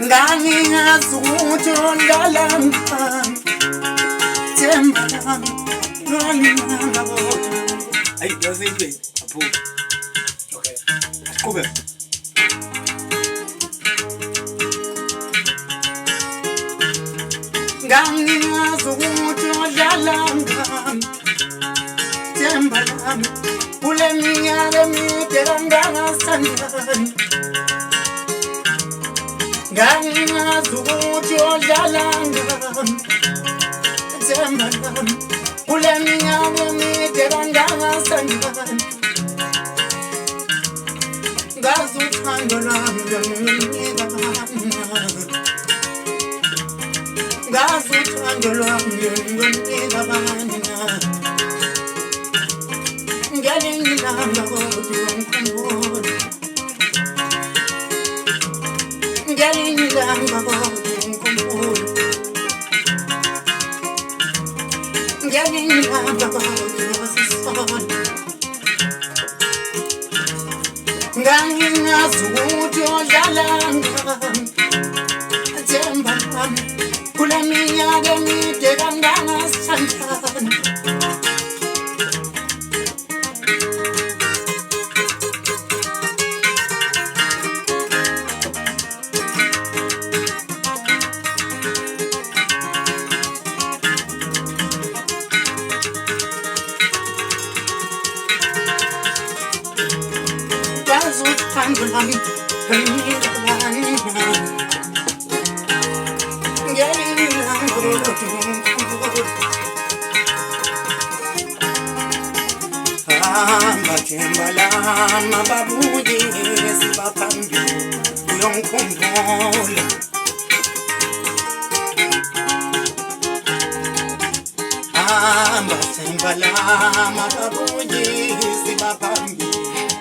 ngangingazuthi ondalanga themba lami ngalinganga kodwa ayi yazinto apho okay asiqhube ngangingazuthi ondalanga themba lami kule minyaka emide kangangasandlani ngangingazuthi ondalanga themba lami kule minyaka emide kangangasandlani ngazi uthando lwami lunika ngazi uthando lwami lunika ngelinye ilanga kodwa ngikhumbula ngelinye ilanga kodwa ngikhumbula ngelinye ilanga kodwa sisona ngangingazuthi ondlalanga themba lami kule minyaka emide kangangasithandani Mathembalama babuye sibaphambili uyongikhumbula mathembalama babuye sibaphambili